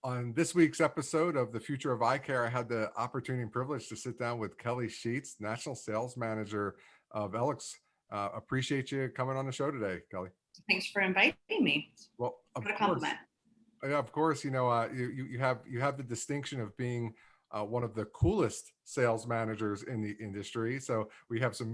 On this week's episode of The Future of Eye Care, I had the opportunity and privilege to sit down with Kelley Sheets, National Sales Manager of Ellex. Appreciate you coming on the show today, Kelley. Thanks for inviting me. Well, What a compliment. Yeah, of course. You have the distinction of being one of the coolest sales managers in the industry. So we have some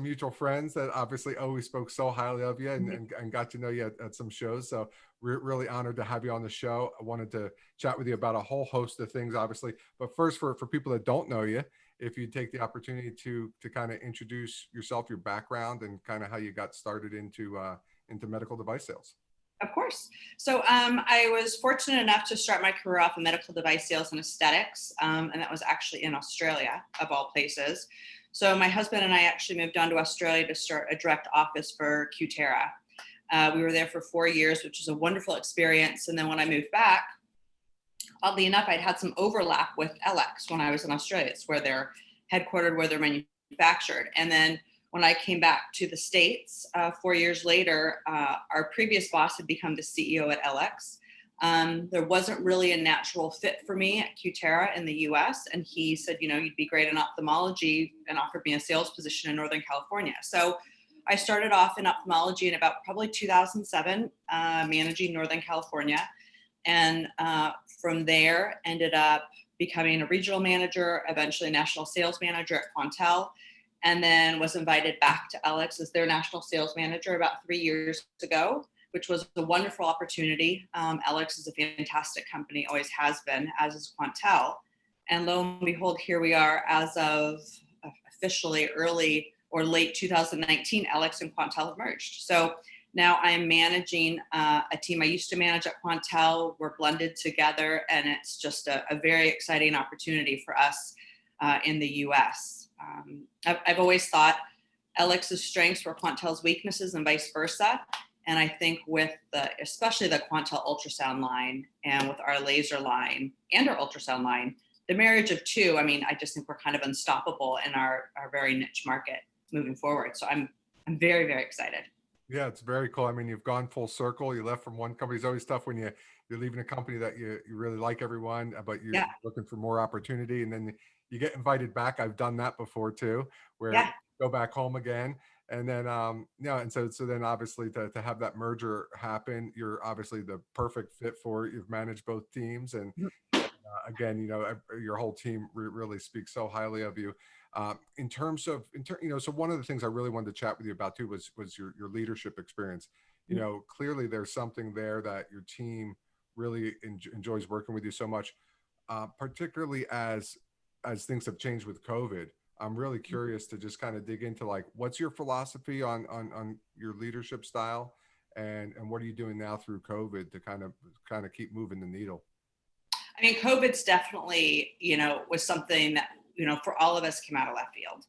mutual friends that obviously always spoke so highly of you and got to know you at some shows. So we're really honored to have you on the show. I wanted to chat with you about a whole host of things, obviously. But first, for people that don't know you, if you take the opportunity to kind of introduce yourself, your background, and kind of how you got started into medical device sales. Of course. So I was fortunate enough to start my career off in medical device sales and aesthetics, and that was actually in Australia, of all places. So my husband and I actually moved down to Australia to start a direct office for Qterra. We were there for 4 years, which was a wonderful experience. And then when I moved back, oddly enough, I'd had some overlap with Ellex when I was in Australia. It's where they're headquartered, where they're manufactured. And then when I came back to the States 4 years later, our previous boss had become the CEO at Ellex. There wasn't really a natural fit for me at Qterra in the US. And he said, you'd be great in ophthalmology, and offered me a sales position in Northern California. So I started off in ophthalmology in about probably 2007, managing Northern California. And from there ended up becoming a regional manager, eventually national sales manager at Quantel, and then was invited back to Ellex as their national sales manager about 3 years ago, which was a wonderful opportunity. Ellex is a fantastic company, always has been, as is Quantel. And lo and behold, here we are as of officially early or late 2019, Ellex and Quantel have merged. So now I'm managing a team I used to manage at Quantel. We're blended together, and it's just a very exciting opportunity for us in the US. I've always thought Ellex's strengths were Quantel's weaknesses and vice versa. And I think with especially the Quantel ultrasound line and with our laser line and our ultrasound line, the marriage of two, I just think we're kind of unstoppable in our very niche market moving forward. So I'm very, very excited. Yeah, it's very cool. You've gone full circle. You left from one company. It's always tough when you're leaving a company that you really like everyone, but you're looking for more opportunity, and then you get invited back. I've done that before too, where you go back home again. And then, and so then obviously to have that merger happen, you're obviously the perfect fit for it. You've managed both teams, and again, your whole team really speaks so highly of you. So one of the things I really wanted to chat with you about too was your leadership experience. Clearly there's something there that your team really enjoys working with you so much, particularly as things have changed with COVID. I'm really curious to just kind of dig into what's your philosophy on your leadership style, and what are you doing now through COVID to kind of keep moving the needle? COVID's definitely, was something that, for all of us came out of left field.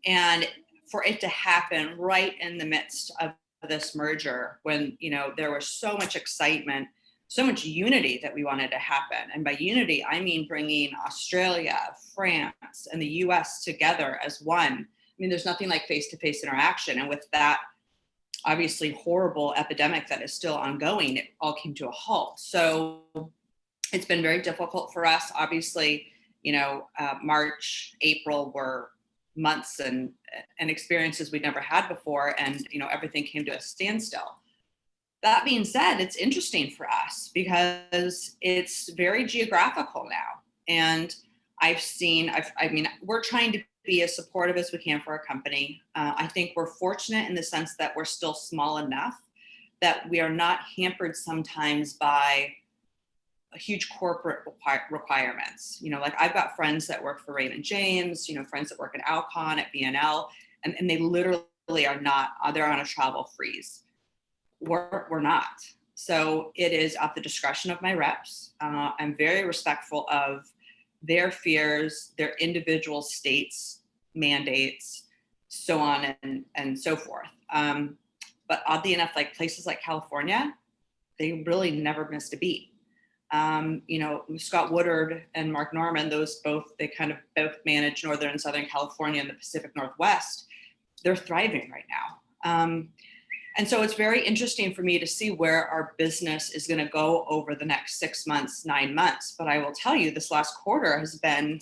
And for it to happen right in the midst of this merger, when, there was so much excitement, so much unity that we wanted to happen. And by unity, I mean bringing Australia, France, and the US together as one. There's nothing like face-to-face interaction. And with that, obviously horrible epidemic that is still ongoing, it all came to a halt. So it's been very difficult for us. Obviously, March, April were months and experiences we'd never had before. And, everything came to a standstill. That being said, it's interesting for us because it's very geographical now. And we're trying to be as supportive as we can for our company. I think we're fortunate in the sense that we're still small enough that we are not hampered sometimes by huge corporate requirements. I've got friends that work for Raymond James, friends that work at Alcon, at BNL, and they literally are not, they're on a travel freeze. We're not. So it is at the discretion of my reps. I'm very respectful of their fears, their individual states, mandates, so on and so forth. But oddly enough, places like California, they really never missed a beat. Scott Woodard and Mark Norman, they kind of both manage Northern and Southern California and the Pacific Northwest. They're thriving right now. And so it's very interesting for me to see where our business is going to go over the next 6 months, 9 months. But I will tell you, this last quarter has been,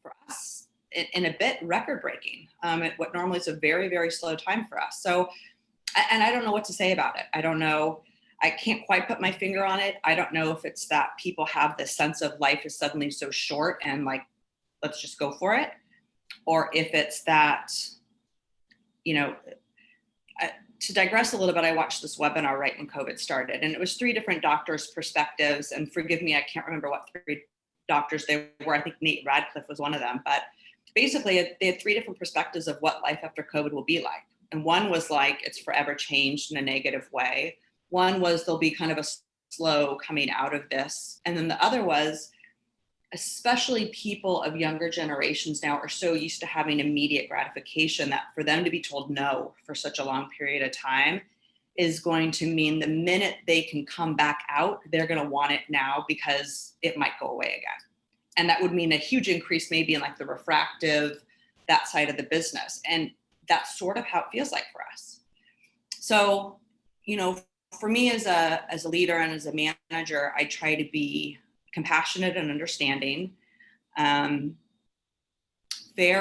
for us, in a bit record breaking. What normally is a very, very slow time for us. So, and I don't know what to say about it. I don't know. I can't quite put my finger on it. I don't know if it's that people have this sense of life is suddenly so short and like, let's just go for it. Or if it's that, you know, to digress a little bit, I watched this webinar right when COVID started, and it was 3 different doctors' perspectives. And forgive me, I can't remember what 3 doctors they were. I think Nate Radcliffe was one of them. But basically, they had 3 different perspectives of what life after COVID will be like. And one was like, it's forever changed in a negative way. One was there'll be kind of a slow coming out of this. And then the other was, especially people of younger generations now are so used to having immediate gratification that for them to be told no for such a long period of time is going to mean the minute they can come back out, they're going to want it now because it might go away again. And that would mean a huge increase maybe in like the refractive, that side of the business. And that's sort of how it feels like for us. So, you know, for me as a leader and as a manager, I try to be compassionate and understanding, fair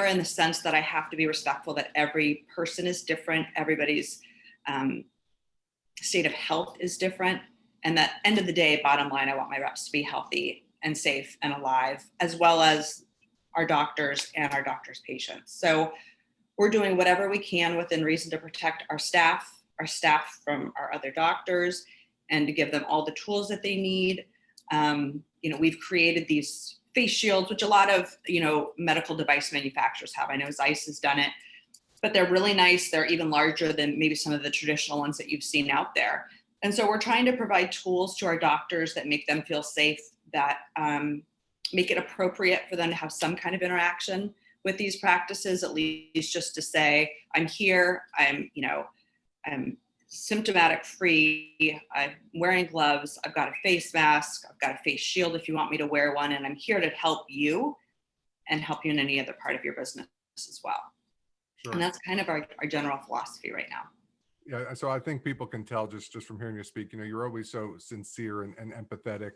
in the sense that I have to be respectful that every person is different, everybody's state of health is different, and that end of the day, bottom line, I want my reps to be healthy and safe and alive, as well as our doctors and our doctors' patients. So we're doing whatever we can within reason to protect our staff from our other doctors, and to give them all the tools that they need. You know, we've created these face shields, which a lot of, you know, medical device manufacturers have. I know Zeiss has done it, but they're really nice. They're even larger than maybe some of the traditional ones that you've seen out there. And so we're trying to provide tools to our doctors that make them feel safe, that make it appropriate for them to have some kind of interaction with these practices, at least just to say, I'm here, I'm symptomatic free, I'm wearing gloves, I've got a face mask, I've got a face shield if you want me to wear one, and I'm here to help you and help you in any other part of your business as well. Sure. And that's kind of our general philosophy right now. Yeah, so I think people can tell just from hearing you speak, you know, you're always so sincere and empathetic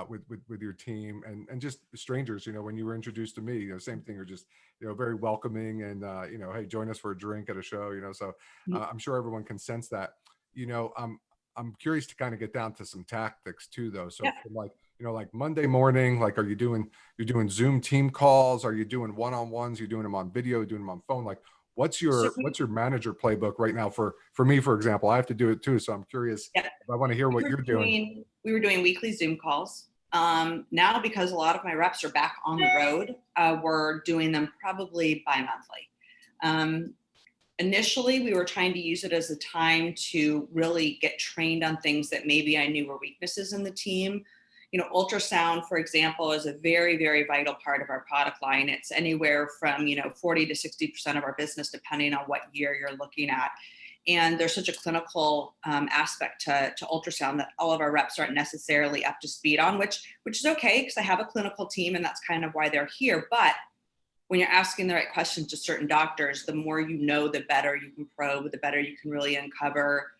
with your team and just strangers. You know, when you were introduced to me, you know, same thing. You're just, you know, very welcoming and you know, hey, join us for a drink at a show. You know, so I'm sure everyone can sense that. You know, I'm curious to kind of get down to some tactics too, though. So from like, you know, like Monday morning, like, you're doing Zoom team calls? Are you doing one-on-ones? You're doing them on video, doing them on phone? Like, what's your manager playbook right now for me, for example? I have to do it too. So I'm curious. If I want to hear what you're doing. We were doing weekly Zoom calls. Now, because a lot of my reps are back on the road, we're doing them probably bi-monthly. Initially, we were trying to use it as a time to really get trained on things that maybe I knew were weaknesses in the team. You know, ultrasound, for example, is a very, very vital part of our product line. It's anywhere from, you know, 40 to 60% of our business, depending on what year you're looking at. And there's such a clinical aspect to ultrasound that all of our reps aren't necessarily up to speed on, which is okay, because I have a clinical team and that's kind of why they're here. But when you're asking the right questions to certain doctors, the more you know, the better you can probe, the better you can really uncover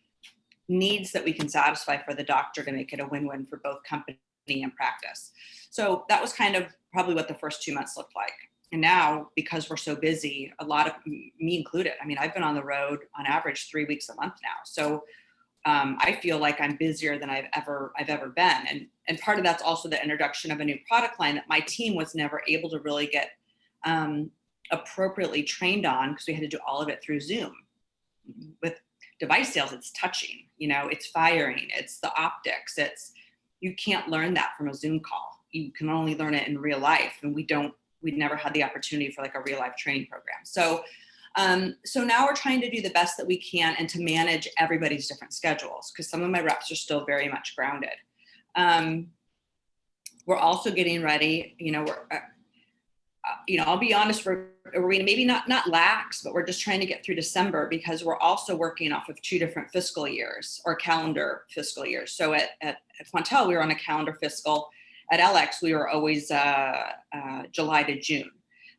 needs that we can satisfy for the doctor to make it a win-win for both company and practice. So that was kind of probably what the first 2 months looked like. And now, because we're so busy, a lot of, me included, I mean, I've been on the road on average 3 weeks a month now. So I feel like I'm busier than I've ever been. And part of that's also the introduction of a new product line that my team was never able to really get appropriately trained on, because we had to do all of it through Zoom. With device sales, it's touching, you know, it's firing, it's the optics, you can't learn that from a Zoom call. You can only learn it in real life. And we'd never had the opportunity for like a real life training program. So now we're trying to do the best that we can and to manage everybody's different schedules, because some of my reps are still very much grounded. We're also getting ready, you know, I'll be honest, we're maybe not lax, but we're just trying to get through December, because we're also working off of 2 different fiscal years or calendar fiscal years. So at Quantel, we were on a calendar fiscal. At Ellex, we were always July to June.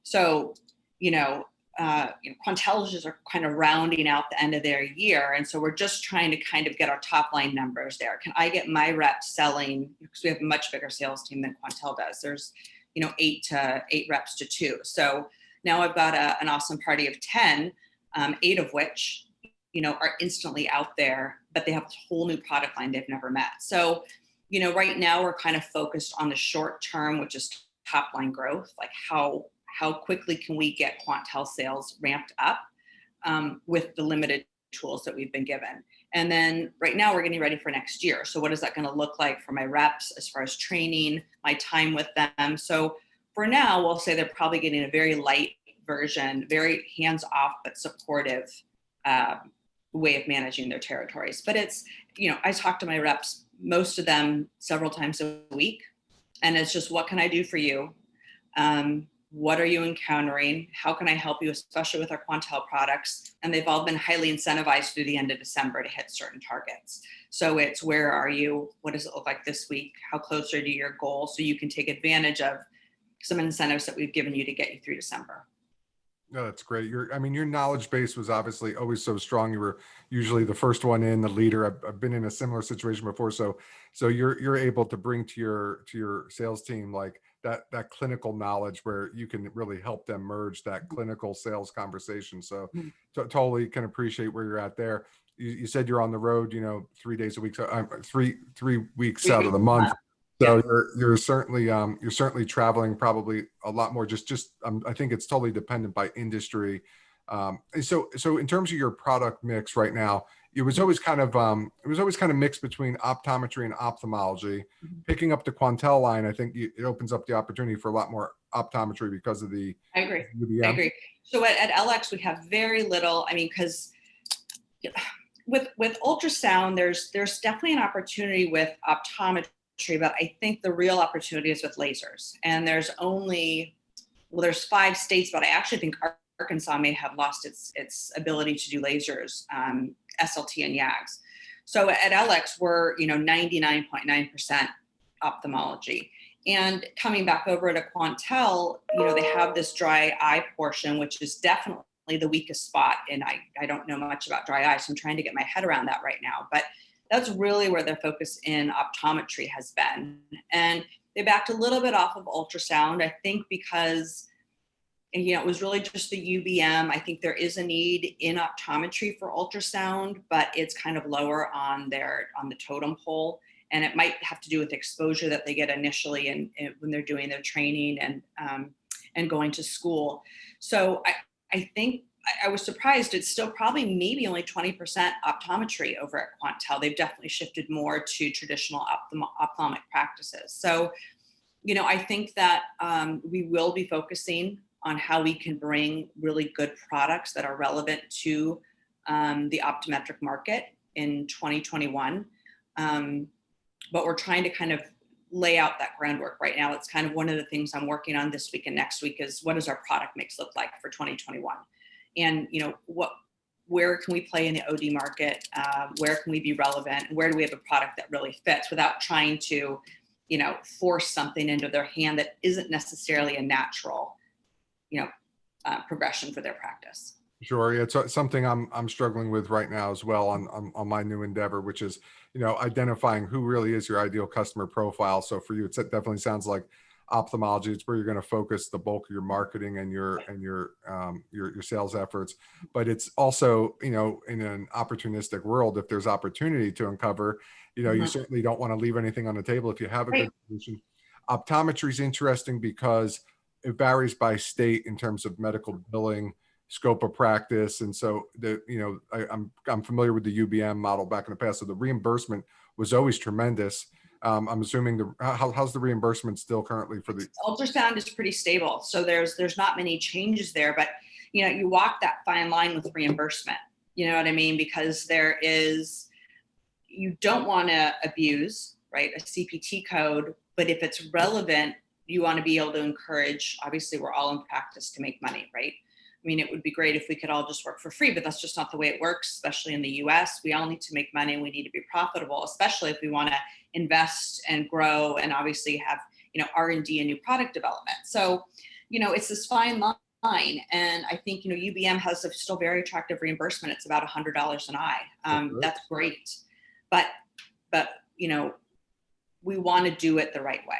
So, you know, Quantels are kind of rounding out the end of their year. And so we're just trying to kind of get our top line numbers there. Can I get my reps selling, because we have a much bigger sales team than Quantel does. There's, 8 reps to 2. So now I've got an awesome party of 10, 8 of which, are instantly out there, but they have a whole new product line they've never met. So, right now we're kind of focused on the short term, which is top line growth, like how quickly can we get Quantel sales ramped up with the limited tools that we've been given. And then right now we're getting ready for next year. So what is that going to look like for my reps as far as training, my time with them? So for now, we'll say they're probably getting a very light version, very hands-off but supportive way of managing their territories. But it's, I talk to my reps, most of them several times a week. And it's just, what can I do for you? What are you encountering? How can I help you, especially with our Quantel products? And they've all been highly incentivized through the end of December to hit certain targets. So it's, where are you? What does it look like this week? How close are you to your goal? So you can take advantage of some incentives that we've given you to get you through December. No, that's great. Your knowledge base was obviously always so strong. You were usually the first one in, the leader. I've been in a similar situation before. So you're able to bring to your sales team like that clinical knowledge where you can really help them merge that clinical sales conversation. So totally can appreciate where you're at there. You said you're on the road, 3 days a week, so three weeks out of the month. So you're certainly traveling probably a lot more. I think it's totally dependent by industry. So in terms of your product mix right now, it was always kind of mixed between optometry and ophthalmology. Picking up the Quantel line, I think it opens up the opportunity for a lot more optometry because of the. I agree. UBM. I agree. So at Ellex, we have very little. I mean, because with ultrasound, there's definitely an opportunity with optometry. But I think the real opportunity is with lasers. And there's 5 states, but I actually think Arkansas may have lost its ability to do lasers, SLT and YAGs. So at Ellex, we're 99.9% ophthalmology. And coming back over to Quantel, they have this dry eye portion, which is definitely the weakest spot. And I don't know much about dry eye, so I'm trying to get my head around that right now. But that's really where their focus in optometry has been. And they backed a little bit off of ultrasound, I think, because it was really just the UBM. I think there is a need in optometry for ultrasound, but it's kind of lower on the totem pole. And it might have to do with exposure that they get initially and when they're doing their training and going to school. So I think I was surprised. It's still probably maybe only 20% optometry over at Quantel. They've definitely shifted more to traditional ophthalmic practices. So, I think that we will be focusing on how we can bring really good products that are relevant to the optometric market in 2021. But we're trying to kind of lay out that groundwork right now. It's kind of one of the things I'm working on this week and next week is, what does our product mix look like for 2021? And, where can we play in the OD market? Where can we be relevant? And where do we have a product that really fits without trying to, force something into their hand that isn't necessarily a natural, progression for their practice. Sure. Yeah, it's something I'm struggling with right now as well on my new endeavor, which is, identifying who really is your ideal customer profile. So for you, it definitely sounds like ophthalmology. It's where you're going to focus the bulk of your marketing and your sales efforts. But it's also, in an opportunistic world, if there's opportunity to uncover, you certainly don't want to leave anything on the table if you have a good solution. Optometry is interesting because it varies by state in terms of medical billing, scope of practice. And so I'm familiar with the UBM model back in the past. So the reimbursement was always tremendous. I'm assuming how's the reimbursement still currently for the ultrasound is pretty stable. So there's not many changes there, but you walk that fine line with reimbursement. You know what I mean? Because you don't want to abuse, right, a CPT code, but if it's relevant, you want to be able to encourage. Obviously, we're all in practice to make money, right? I mean, it would be great if we could all just work for free, but that's just not the way it works, especially in the US. We all need to make money and we need to be profitable, especially if we want to invest and grow and obviously have, R&D and new product development. So, it's this fine And I think, UBM has a still very attractive reimbursement. It's about $100 an eye. That's great. But, we want to do it the right way.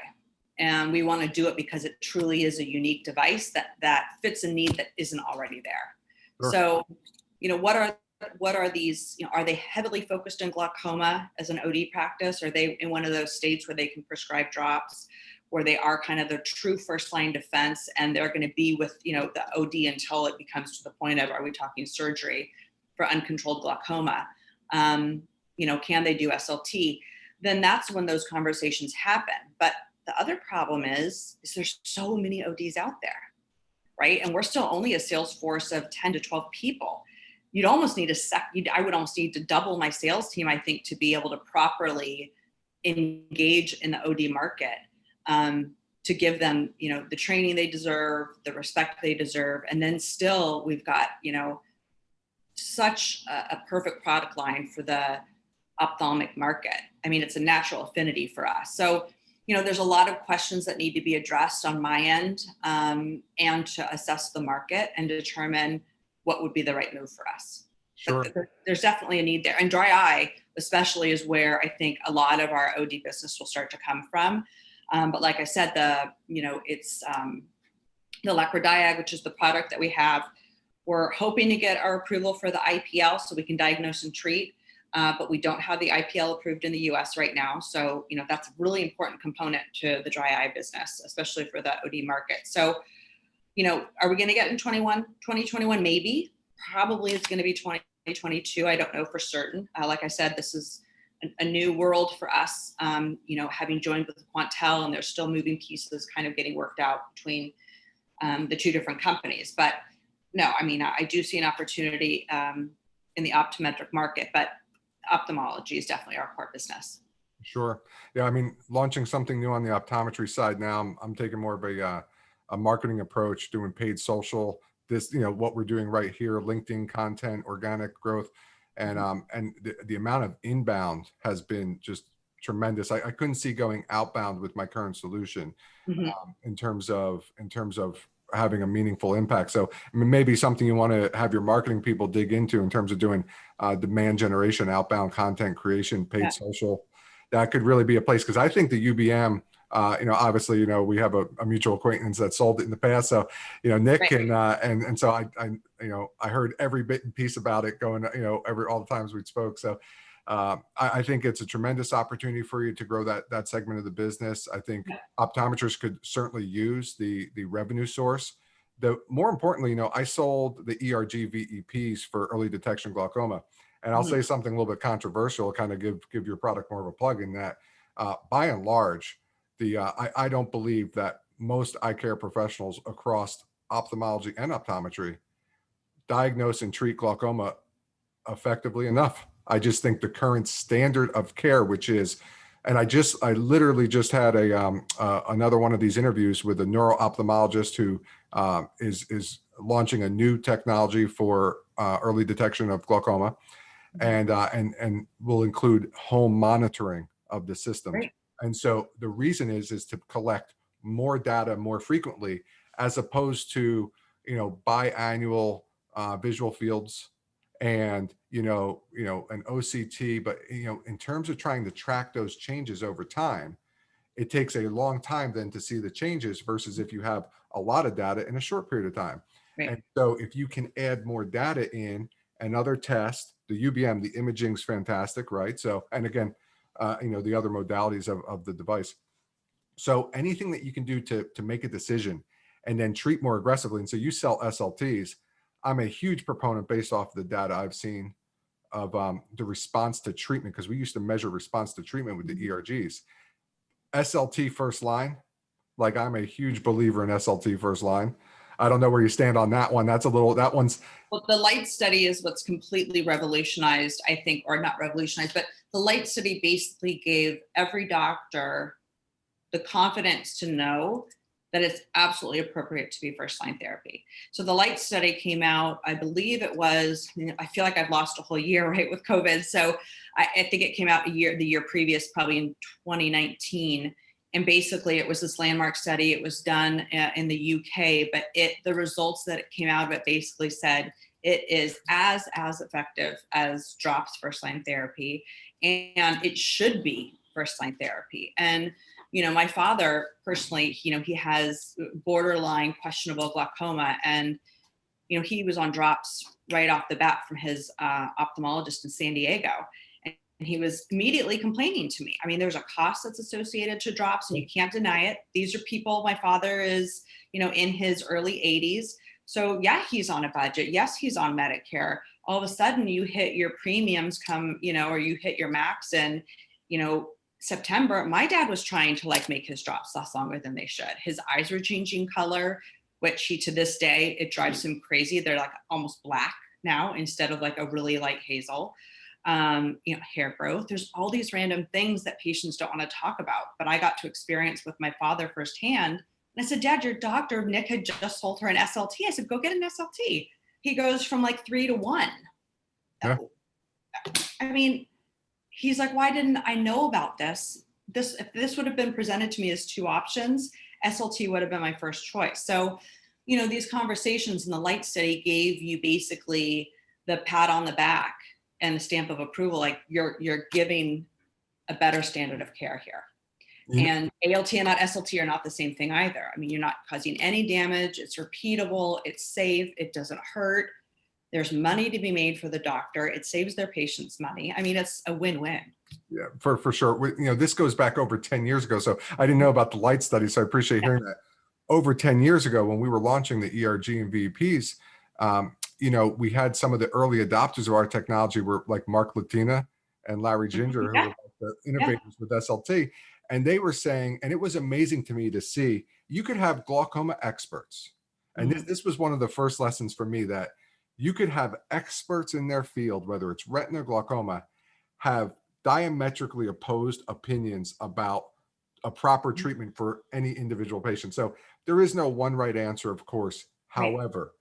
And we want to do it because it truly is a unique device that fits a need that isn't already there. Sure. So, what are these, are they heavily focused in glaucoma as an OD practice? Are they in one of those states where they can prescribe drops, where they are kind of the true first line defense, and they're going to be with, the OD until it becomes to the point of, are we talking surgery for uncontrolled glaucoma? Can they do SLT? Then that's when those conversations happen. But the other problem is there's so many ODs out there, right? And we're still only a sales force of 10 to 12 people. You'd almost need I would almost need to double my sales team, I think, to be able to properly engage in the OD market, to give them, the training they deserve, the respect they deserve. And then still we've got, such a perfect product line for the ophthalmic market. I mean, it's a natural affinity for us. So, there's a lot of questions that need to be addressed on my end, and to assess the market and determine what would be the right move for us. Sure. But there's definitely a need there. And dry eye, especially, is where I think a lot of our OD business will start to come from. But like I said, it's the Lacrodiag, which is the product that we have. We're hoping to get our approval for the IPL so we can diagnose and treat. But we don't have the IPL approved in the US right now. So, that's a really important component to the dry eye business, especially for the OD market. So, are we going to get in 2021? Maybe. Probably it's going to be 2022. I don't know for certain. Like I said, this is a new world for us, having joined with Quantel, and there's still moving pieces kind of getting worked out between the two different companies. But no, I do see an opportunity in the optometric market, but ophthalmology is definitely our core business. Sure. Yeah. Launching something new on the optometry side now, I'm taking more of a marketing approach, doing paid social, what we're doing right here, LinkedIn content, organic growth. And the amount of inbound has been just tremendous. I couldn't see going outbound with my current solution, in terms of having a meaningful impact. So maybe something you want to have your marketing people dig into in terms of doing demand generation, outbound content creation, paid social. That could really be a place, because I think the UBM, obviously, we have a mutual acquaintance that sold it in the past. So, Nick, right. and so I heard every bit and piece about it going, all the times we spoke. So I think it's a tremendous opportunity for you to grow that segment of the business. I think optometrists could certainly use the revenue source. More importantly, I sold the ERG VEPs for early detection glaucoma. And I'll say something a little bit controversial, kind of give your product more of a plug in that, by and large, I don't believe that most eye care professionals across ophthalmology and optometry diagnose and treat glaucoma effectively enough. I just think the current standard of care, which is, and I literally just had another one of these interviews with a neuro-ophthalmologist who is launching a new technology for early detection of glaucoma, and will include home monitoring of the system. Right. And so the reason is to collect more data more frequently, as opposed to, biannual visual fields and, an OCT. But, in terms of trying to track those changes over time, it takes a long time then to see the changes versus if you have a lot of data in a short period of time. Right. And so if you can add more data in, another test, the UBM, the imaging's fantastic, right? So, and again, the other modalities of the device. So anything that you can do to make a decision and then treat more aggressively. And so you sell SLTs. I'm a huge proponent, based off the data I've seen, of the response to treatment, because we used to measure response to treatment with the ERGs. SLT first line, like, I'm a huge believer in SLT first line. I don't know where you stand on that one. Well, the light study is what's completely revolutionized, I think, or not revolutionized, but the light study basically gave every doctor the confidence to know that it's absolutely appropriate to be first line therapy. So the light study came out, I believe it was, I feel like I've lost a whole year, right, with COVID. So I think it came out the year previous, probably in 2019. And basically it was this landmark study. It was done in the UK, but the results that it came out of it basically said it is as effective as drops first line therapy, and it should be first line therapy. And, you know, my father personally, you know, he has borderline questionable glaucoma, and, you know, he was on drops right off the bat from his ophthalmologist in San Diego. And he was immediately complaining to me. I mean, there's a cost that's associated to drops, and you can't deny it. These are people, my father is, you know, in his early 80s. So yeah, he's on a budget. Yes, he's on Medicare. All of a sudden you hit your premiums come, you know, or you hit your max in, you know, September. My dad was trying to like make his drops last longer than they should. His eyes were changing color, which he, to this day, it drives him crazy. They're like almost black now instead of like a really light hazel. You know, hair growth. There's all these random things that patients don't want to talk about, but I got to experience with my father firsthand. And I said, Dad, your doctor, Nick, had just told her an SLT. I said, go get an SLT. He goes from like 3 to 1. Yeah. I mean, he's like, why didn't I know about this? If this would have been presented to me as 2 options, SLT would have been my first choice. So, you know, these conversations in the light study gave you basically the pat on the back and the stamp of approval, like you're giving a better standard of care here. And ALT and not SLT are not the same thing either. I mean, you're not causing any damage. It's repeatable. It's safe. It doesn't hurt. There's money to be made for the doctor. It saves their patients money. I mean, it's a win-win. Yeah, for sure. You know, this goes back over 10 years ago. So I didn't know about the light study. So I appreciate hearing that. Over 10 years ago, when we were launching the ERG and VEPs, you know, we had some of the early adopters of our technology were like Mark Latina and Larry Ginger, who were like the innovators with SLT. And they were saying, and it was amazing to me to see, you could have glaucoma experts. And this was one of the first lessons for me, that you could have experts in their field, whether it's retina or glaucoma, have diametrically opposed opinions about a proper treatment for any individual patient. So there is no one right answer, of course. However,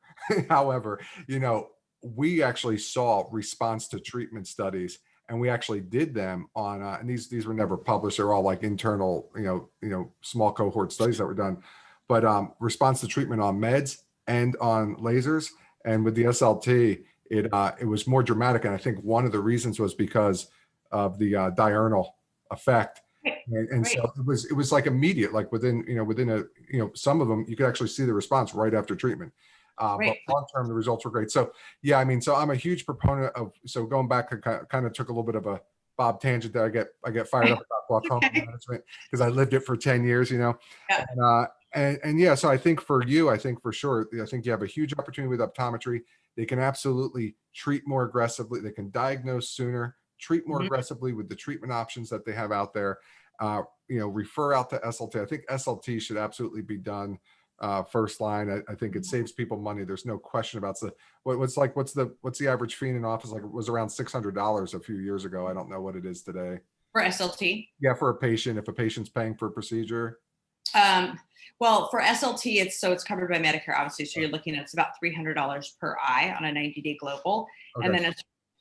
you know, we actually saw response to treatment studies, and we actually did them on, and these were never published. They're all like internal, you know, small cohort studies that were done, but response to treatment on meds and on lasers. And with the SLT, it was more dramatic. And I think one of the reasons was because of the diurnal effect. And so it was like immediate, like within some of them, you could actually see the response right after treatment. But long-term, the results were great. So yeah, I mean, so I'm a huge proponent of, so going back, I kind of took a little bit of a Bob tangent there. I get fired up about glaucoma management because I lived it for 10 years, you know? And yeah, so I think for you, I think for sure, I think you have a huge opportunity with optometry. They can absolutely treat more aggressively. They can diagnose sooner, treat more aggressively with the treatment options that they have out there. You know, refer out to SLT. I think SLT should absolutely be done first line. I think it saves people money. There's no question about it. What's the average fee in an office? Like, it was around $600 a few years ago. I don't know what it is today. For SLT? Yeah, for a patient, if a patient's paying for a procedure. Well, for SLT, it's covered by Medicare, obviously. So you're looking at, it's about $300 per eye on a 90-day global. Okay. And then as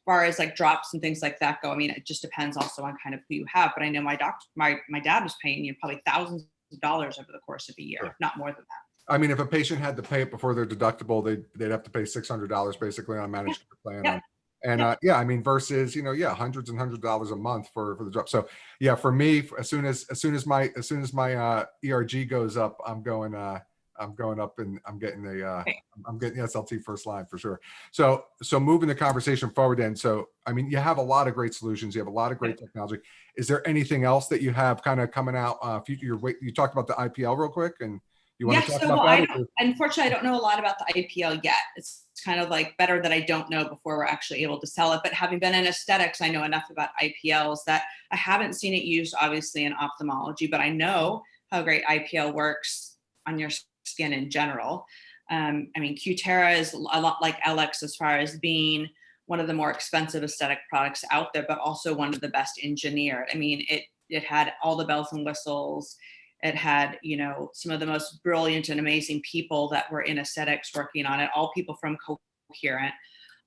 far as like drops and things like that go, I mean, it just depends also on kind of who you have. But I know my dad was paying, you know, probably thousands of dollars over the course of a year, not more than that. I mean, if a patient had to pay it before their deductible, they'd have to pay $600 basically on a managed care plan. And yeah, I mean, versus, you know, hundreds and hundreds of dollars a month for the drop. So yeah, for me, as soon as my ERG goes up, I'm going up and I'm getting SLT first line for sure. So moving the conversation forward then. So, I mean, you have a lot of great solutions. You have a lot of great technology. Is there anything else that you have kind of coming out future? You talked about the IPL real quick, and you want to talk about that? Unfortunately, I don't know a lot about the IPL yet. It's kind of like better that I don't know before we're actually able to sell it. But having been in aesthetics, I know enough about IPLs that I haven't seen it used obviously in ophthalmology, but I know how great IPL works on your skin in general. I mean, Cutera is a lot like Ellex as far as being one of the more expensive aesthetic products out there, but also one of the best engineered. I mean, it had all the bells and whistles. It had, you know, some of the most brilliant and amazing people that were in aesthetics working on it, all people from Coherent.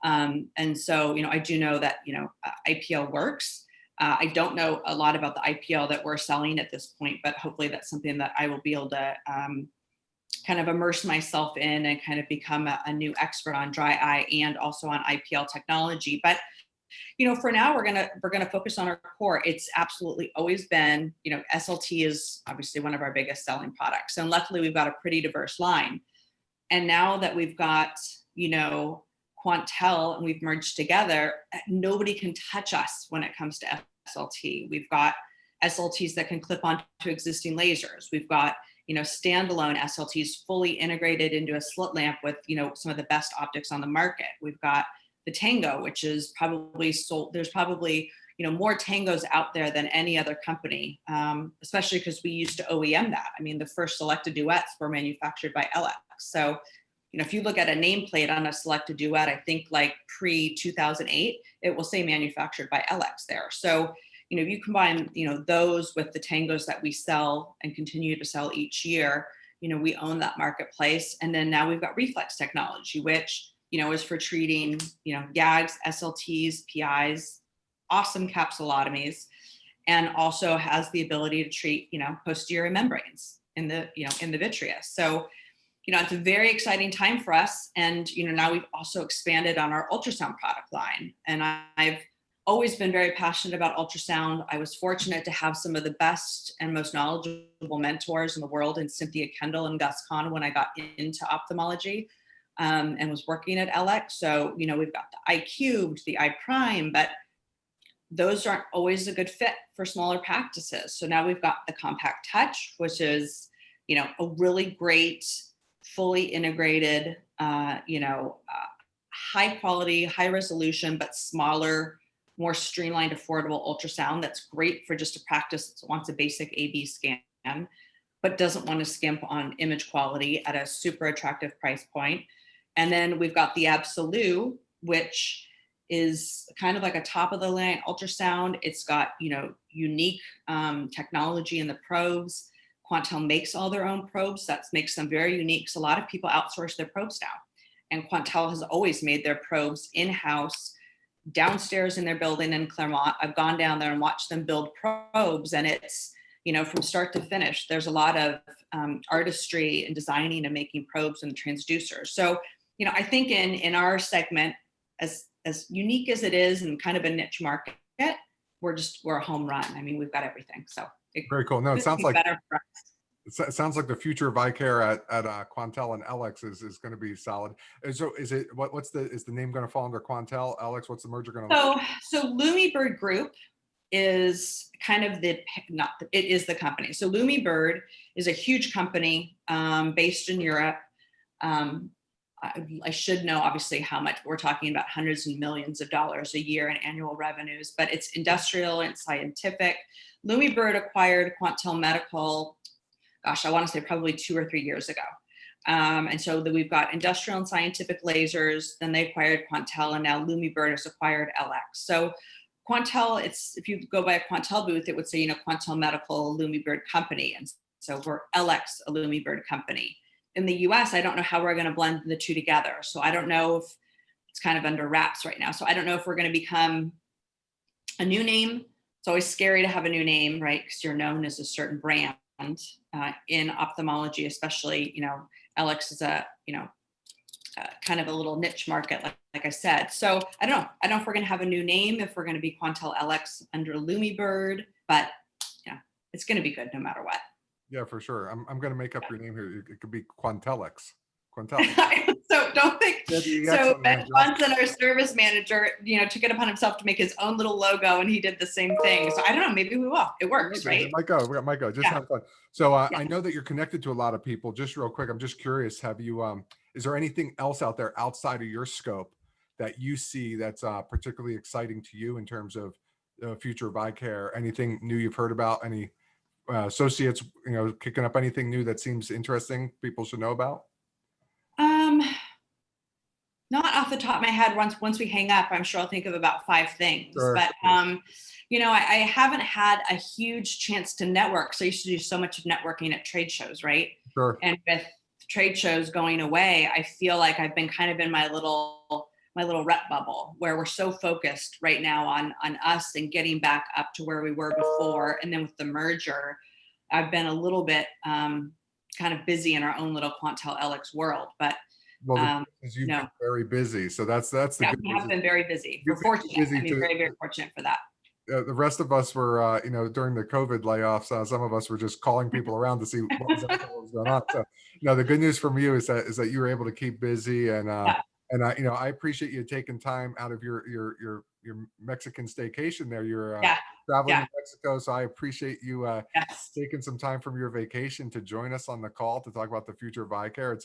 And so, you know, I do know that, you know, IPL works. I don't know a lot about the IPL that we're selling at this point, but hopefully that's something that I will be able to kind of immerse myself in and kind of become a new expert on dry eye and also on IPL technology. But for now, we're gonna focus on our core. It's absolutely always been, SLT is obviously one of our biggest selling products, and luckily we've got a pretty diverse line. And now that we've got, Quantel and we've merged together, nobody can touch us when it comes to SLT. We've got SLTs that can clip onto existing lasers. We've got, standalone SLTs fully integrated into a slit lamp with, some of the best optics on the market. We've got the Tango, which is probably sold. There's probably, more Tangos out there than any other company, especially because we used to OEM that. I mean, the first selected duets were manufactured by Ellex. So, if you look at a nameplate on a selected duet, I think like pre-2008, it will say manufactured by Ellex there. So, you combine, those with the Tangos that we sell and continue to sell each year, we own that marketplace. And then now we've got reflex technology, which, is for treating, GAGs, SLTs, PIs, awesome capsulotomies, and also has the ability to treat, posterior membranes in the, in the vitreous. So, it's a very exciting time for us. And, now we've also expanded on our ultrasound product line. And I've always been very passionate about ultrasound. I was fortunate to have some of the best and most knowledgeable mentors in the world in Cynthia Kendall and Gus Kahn when I got into ophthalmology and was working at Ellex. So, we've got the iCubed, the iPrime, but those aren't always a good fit for smaller practices. So now we've got the Compact Touch, which is, a really great, fully integrated, high quality, high resolution, but smaller, more streamlined, affordable ultrasound that's great for just a practice that wants a basic A/B scan, but doesn't want to skimp on image quality at a super attractive price point. And then we've got the Absolute, which is kind of like a top of the line ultrasound. It's got, unique technology in the probes. Quantel makes all their own probes. That makes them very unique. So a lot of people outsource their probes now. And Quantel has always made their probes in-house downstairs in their building in Claremont. I've gone down there and watched them build probes, and it's, from start to finish, there's a lot of artistry in designing and making probes and transducers. So, I think in our segment, as unique as it is and kind of a niche market, we're a home run. I mean, we've got everything. So very cool. No, it sounds like better for us. it sounds like the future of eye care at Quantel and Ellex is going to be solid. And so is it is the name going to fall under Quantel, Ellex? What's the merger going to So Lumibird Group is kind of it is the company. So Lumibird is a huge company based in Europe. I should know obviously how much we're talking about, hundreds of millions of dollars a year in annual revenues, but it's industrial and scientific. Lumibird acquired Quantel Medical, gosh, I want to say probably 2 or 3 years ago. And so we've got industrial and scientific lasers, then they acquired Quantel, and now Lumibird has acquired Ellex. So Quantel, if you go by a Quantel booth, it would say, Quantel Medical Lumibird Company. And so we're Ellex, a Lumibird company. In the US, I don't know how we're going to blend the two together. So I don't know if it's kind of under wraps right now. So I don't know if we're going to become a new name. It's always scary to have a new name, right? Because you're known as a certain brand in ophthalmology, especially, Ellex is a, kind of a little niche market, like I said. So I don't know. I don't know if we're going to have a new name, if we're going to be Quantel Ellex under Lumibird, but it's going to be good no matter what. Yeah, for sure. I'm going to make up your name here. It could be Quantellex. So don't think. So Ben Johnson, our service manager, took it upon himself to make his own little logo, and he did the same thing. So I don't know. Maybe we will. It works, right? It might go. We might go. Just have fun. So I know that you're connected to a lot of people. Just real quick, I'm just curious. Have you? Is there anything else out there outside of your scope that you see that's particularly exciting to you in terms of the future of eye care? Anything new you've heard about? Any associates, kicking up anything new that seems interesting people should know about? Not off the top of my head. Once we hang up, I'm sure I'll think of about 5 things. Sure, but I haven't had a huge chance to network. So I used to do so much of networking at trade shows, right? Sure. And with trade shows going away, I feel like I've been kind of in my little my little rep bubble where we're so focused right now on us and getting back up to where we were before. And then with the merger, I've been a little bit kind of busy in our own little Quantel Ellex world, but Well, you've no. been very busy, so that's the Yeah, good we news. have been very busy. We're You've been fortunate. busy I mean, very, very fortunate for that. The rest of us were, during the COVID layoffs, some of us were just calling people around to see what was going on. So, the good news from you is that you were able to keep busy, Yeah, and I appreciate you taking time out of your Mexican staycation there. You're yeah, traveling yeah, in Mexico, so I appreciate you yes. taking some time from your vacation to join us on the call to talk about the future of eye care.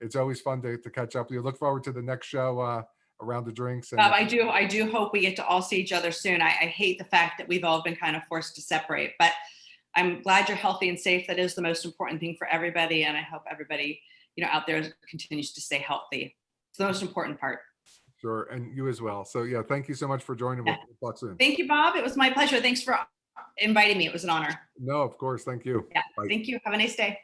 It's always fun to catch up with you. Look forward to the next show around the drinks. And I do hope we get to all see each other soon. I hate the fact that we've all been kind of forced to separate, but I'm glad you're healthy and safe. That is the most important thing for everybody. And I hope everybody, out there continues to stay healthy. It's the most important part. Sure, and you as well. So yeah, thank you so much for joining. Yeah. We'll talk soon. Thank you, Bob. It was my pleasure. Thanks for inviting me. It was an honor. No, of course. Thank you. Yeah. Bye. Thank you. Have a nice day.